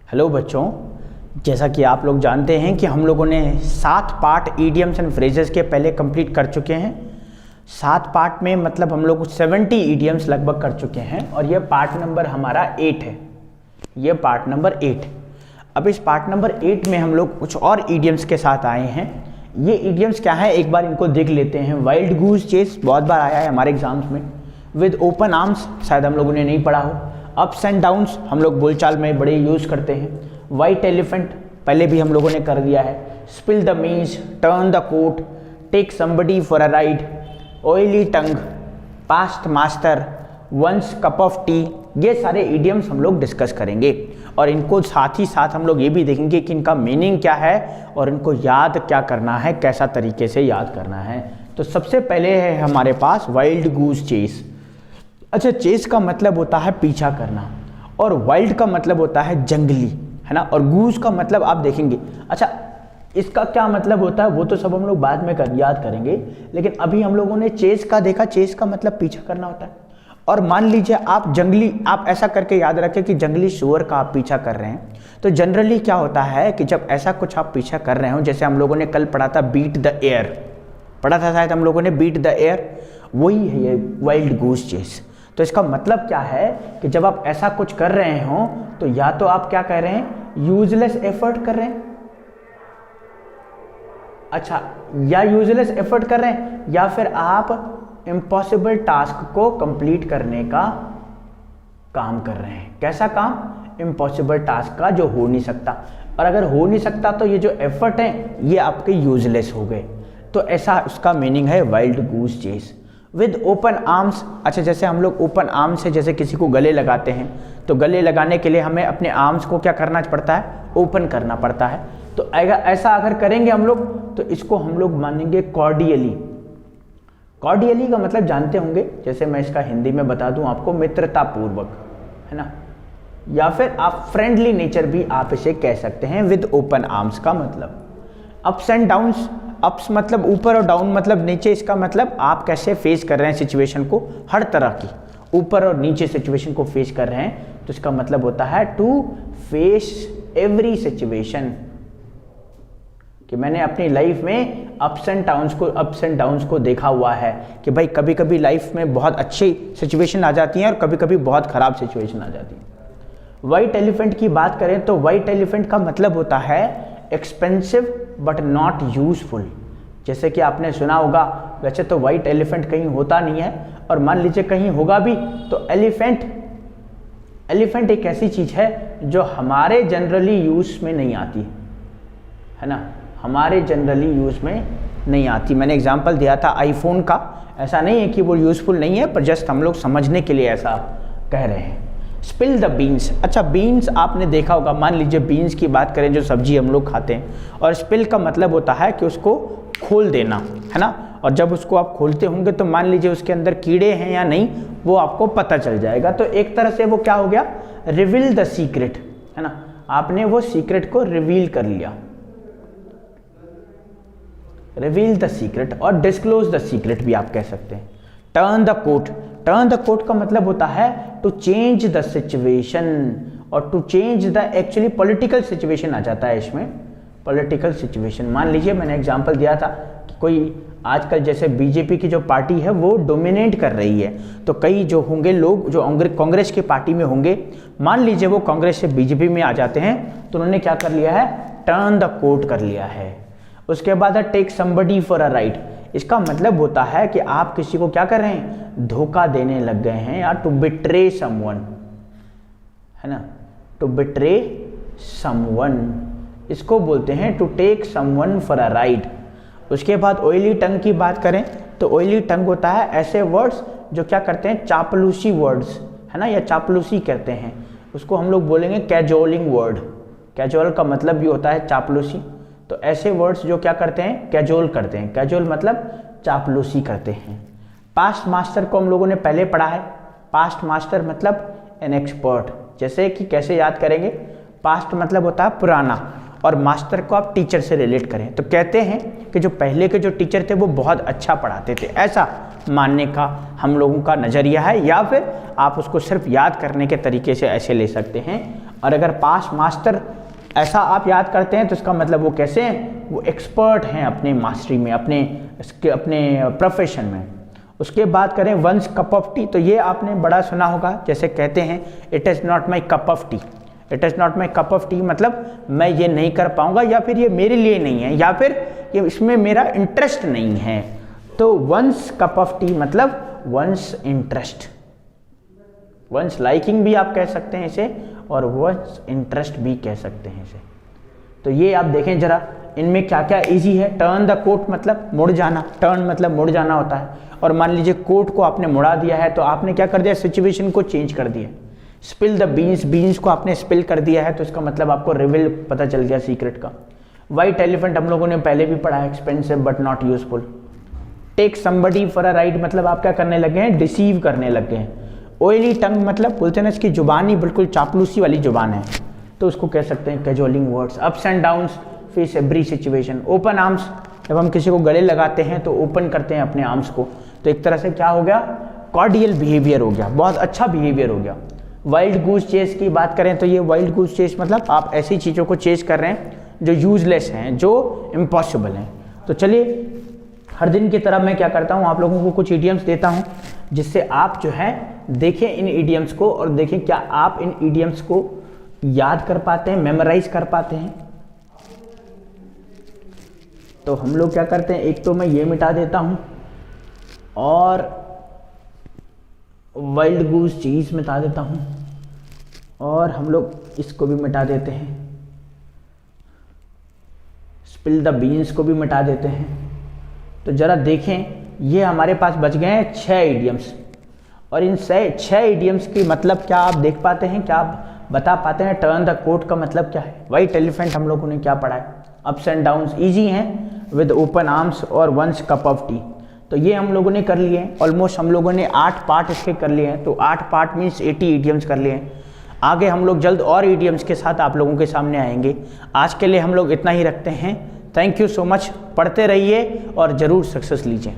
Hello बच्चों, जैसा कि आप लोग जानते हैं कि हम लोगों ने 7 पार्ट ईडियम्स एंड फ्रेजेस के पहले कंप्लीट कर चुके हैं। 7 पार्ट में मतलब हम लोग 70 ईडियम्स लगभग कर चुके हैं और ये पार्ट नंबर हमारा 8 है। ये पार्ट नंबर 8। अब इस पार्ट नंबर 8 में हम लोग कुछ और ईडियम्स के साथ आए हैं। ये ईडियम्स क्या है, एक बार इनको देख लेते हैं। वाइल्ड गूज चेस बहुत बार आया है हमारे एग्जाम्स में। विद ओपन आर्म्स शायद हम लोगों ने नहीं पढ़ा हो। अप्स एंड डाउन्स हम लोग बोलचाल में बड़े यूज़ करते हैं। वाइट एलिफेंट पहले भी हम लोगों ने कर दिया है। Spill the beans, turn the coat, take somebody for a ride, oily tongue, past master, once cup of tea, ये सारे इडियम्स हम लोग डिस्कस करेंगे और इनको साथ ही साथ हम लोग ये भी देखेंगे कि इनका मीनिंग क्या है और इनको याद क्या करना है, कैसा तरीके से याद करना है। तो सबसे पहले है हमारे पास वाइल्ड गूज चेस। अच्छा, चेस का मतलब होता है पीछा करना और वाइल्ड का मतलब होता है जंगली, है ना, और गूज का मतलब आप देखेंगे। अच्छा, इसका क्या मतलब होता है वो तो सब हम लोग बाद में याद करेंगे, लेकिन अभी हम लोगों ने चेस का देखा। चेस का मतलब पीछा करना होता है। और मान लीजिए आप जंगली, आप ऐसा करके याद रखें कि जंगली सुअर का आप पीछा कर रहे हैं, तो जनरली क्या होता है कि जब ऐसा कुछ आप पीछा कर रहे हो, जैसे हम लोगों ने कल पढ़ा था बीट द एयर, पढ़ा था शायद हम लोगों ने बीट द एयर, वही है ये वाइल्ड गूज चेस। तो इसका मतलब क्या है कि जब आप ऐसा कुछ कर रहे हो तो या तो आप क्या कर रहे हैं, यूजलेस एफर्ट कर रहे हैं। अच्छा, या यूजलेस एफर्ट कर रहे हैं या फिर आप इम्पॉसिबल टास्क को कंप्लीट करने का काम कर रहे हैं। कैसा काम? इम्पॉसिबल टास्क का, जो हो नहीं सकता। और अगर हो नहीं सकता तो ये जो एफर्ट है ये आपके यूजलेस हो गए। तो ऐसा उसका मीनिंग है wild goose chase. With open arms, अच्छा जैसे हम लोग ओपन आर्म्स से जैसे किसी को गले लगाते हैं, तो गले लगाने के लिए हमें अपने आर्म्स को क्या करना पड़ता है, ओपन करना पड़ता है। तो ऐसा अगर करेंगे हम लोग तो इसको हम लोग मानेंगे कॉर्डियली। कॉर्डियली का मतलब जानते होंगे, जैसे मैं इसका हिंदी में बता दूं आपको, मित्रता पूर्वक, है ना, या फिर आप फ्रेंडली नेचर भी आप इसे कह सकते हैं। विद ओपन आर्म्स का मतलब अप्स एंड डाउन्स, अप्स मतलब ऊपर और डाउन मतलब नीचे। इसका मतलब आप कैसे फेस कर रहे हैं सिचुएशन को, हर तरह की ऊपर और नीचे सिचुएशन को फेस कर रहे हैं, तो इसका मतलब होता है टू फेस एवरी सिचुएशन। कि मैंने अपनी लाइफ में अप्स एंड डाउन्स को देखा हुआ है कि भाई कभी कभी लाइफ में बहुत अच्छी सिचुएशन आ जाती है और कभी कभी बहुत खराब सिचुएशन आ जाती है। वाइट एलिफेंट की बात करें तो वाइट एलिफेंट का मतलब होता है एक्सपेंसिव बट नॉट यूजफुल। जैसे कि आपने सुना होगा, वैसे तो वाइट एलिफेंट कहीं होता नहीं है, और मान लीजिए कहीं होगा भी तो एलिफेंट एक ऐसी चीज है जो हमारे जनरली यूज में नहीं आती है ना, हमारे जनरली यूज में नहीं आती। मैंने एग्जांपल दिया था आईफोन का। ऐसा नहीं है कि वो यूजफुल नहीं है, पर जस्ट हम लोग समझने के लिए ऐसा कह रहे हैं। स्पिल द बीन्स, अच्छा बीन्स आपने देखा होगा, मान लीजिए बीन्स की बात करें जो सब्जी हम लोग खाते हैं, और स्पिल का मतलब होता है कि उसको खोल देना, है ना। और जब उसको आप खोलते होंगे तो मान लीजिए उसके अंदर कीड़े हैं या नहीं वो आपको पता चल जाएगा। तो एक तरह से वो क्या हो गया, रिवील द सीक्रेट, है ना, आपने वो सीक्रेट को रिवील कर लिया। रिवील द सीक्रेट और डिस्क्लोज द सीक्रेट भी आप कह सकते हैं। Turn the coat, turn the coat का मतलब होता है टू चेंज द सिचुएशन, और to change the actually political situation आ जाता है इसमें। पॉलिटिकल सिचुएशन, मान लीजिए मैंने एग्जांपल दिया था कि कोई आजकल जैसे बीजेपी की जो पार्टी है वो डोमिनेट कर रही है, तो कई जो होंगे लोग जो कांग्रेस की पार्टी में होंगे, मान लीजिए वो कांग्रेस से बीजेपी में आ जाते हैं, तो उन्होंने क्या कर लिया है, टर्न द कोट कर लिया है। उसके बाद है take somebody for a ride. इसका मतलब होता है कि आप किसी को क्या कर रहे हैं, धोखा देने लग गए हैं, या टू बिट्रे समवन, है ना, टू बिट्रे समवन, इसको बोलते हैं to take someone for a ride. उसके बाद ऑयली टंग की बात करें तो ऑयली टंग होता है ऐसे वर्ड्स जो क्या करते हैं, चापलूसी वर्ड्स, है ना, या चापलूसी करते हैं, उसको हम लोग बोलेंगे कैजोलिंग वर्ड। कैजोल का मतलब भी होता है चापलूसी। तो ऐसे वर्ड्स जो क्या करते हैं, कैजोल करते हैं। कैजोल मतलब चापलूसी करते हैं। पास्ट मास्टर को हम लोगों ने पहले पढ़ा है। पास्ट मास्टर मतलब एन एक्सपर्ट। जैसे कि कैसे याद करेंगे, पास्ट मतलब होता है पुराना, और मास्टर को आप टीचर से रिलेट करें तो कहते हैं कि जो पहले के जो टीचर थे वो बहुत अच्छा पढ़ाते थे, ऐसा मानने का हम लोगों का नज़रिया है, या फिर आप उसको सिर्फ याद करने के तरीके से ऐसे ले सकते हैं। और अगर पास मास्टर ऐसा आप याद करते हैं तो इसका मतलब वो कैसे हैं, वो एक्सपर्ट हैं अपने मास्टरी में, अपने प्रोफेशन में। उसके बाद करें वंस कप ऑफ टी, तो ये आपने बड़ा सुना होगा, जैसे कहते हैं it is not my cup of T. It is not my cup of T मतलब मैं ये नहीं कर पाऊंगा, या फिर ये मेरे लिए नहीं है, या फिर ये इसमें मेरा इंटरेस्ट नहीं है। तो वंस कप ऑफ टी मतलब वंस इंटरेस्ट, वंस लाइकिंग भी आप कह सकते हैं इसे, और वंस इंटरेस्ट भी कह सकते हैं इसे। तो ये आप देखें जरा इनमें क्या क्या इजी है। टर्न द कोट मतलब मुड़ जाना, टर्न मतलब मुड़ जाना होता है। और मान लीजिए कोट को आपने मुड़ा दिया है तो आपने क्या कर दिया, सिचुएशन को चेंज कर दिया। स्पिल द बीन्स, बीन्स को आपने स्पिल कर दिया है तो इसका मतलब आपको रिवील पता चल गया सीक्रेट का। वाइट एलिफेंट हम लोगों ने पहले भी पढ़ा है, expensive but not useful. Take somebody for a ride मतलब आप क्या करने लगे हैं, डिसीव करने लगे हैं। ऑयली टंग मतलब बोलते हैं ना इसकी जुबान ही बिल्कुल चापलूसी वाली जुबान है, तो उसको कह सकते हैं casualing words. Ups and downs, face every situation. Open arms, जब हम किसी को गले लगाते हैं तो ओपन करते हैं अपने आर्म्स को, तो एक तरह से क्या हो गया, कॉर्डियल बिहेवियर हो गया, बहुत अच्छा बिहेवियर हो गया। वाइल्ड गूस चेस की बात करें तो ये वाइल्ड गूस चेस मतलब आप ऐसी चीज़ों को चेस कर रहे हैं जो यूजलेस हैं, जो इम्पॉसिबल हैं। तो चलिए हर दिन की तरह मैं क्या करता हूँ, आप लोगों को कुछ इडियम्स देता हूँ जिससे आप जो है देखें इन इडियम्स को और देखें क्या आप इन इडियम्स को याद कर पाते हैं, मेमोराइज कर पाते हैं। तो हम लोग क्या करते हैं, एक तो मैं ये मिटा देता हूँ और वाइल्ड गूस चीज मिटा देता हूँ, और हम लोग इसको भी मिटा देते हैं, स्पिल द बीन्स को भी मिटा देते हैं। तो जरा देखें ये हमारे पास बच गए हैं 6 इडियम्स, और इन 6 इडियम्स की मतलब क्या आप देख पाते हैं, क्या आप बता पाते हैं। टर्न द कोट का मतलब क्या है, वाइट एलिफेंट हम लोगों ने क्या पढ़ा है, अप्स एंड डाउन्स इजी हैं विद ओपन आर्म्स और वंस कप ऑफ टी। तो ये हम लोगों ने कर लिए हैं, ऑलमोस्ट हम लोगों ने 8 पार्ट इसके कर लिए हैं, तो 8 पार्ट मीन्स 80 इडियम्स कर लिए हैं। आगे हम लोग जल्द और इडियम्स के साथ आप लोगों के सामने आएंगे। आज के लिए हम लोग इतना ही रखते हैं। थैंक यू सो मच, पढ़ते रहिए और ज़रूर सक्सेस लीजिए।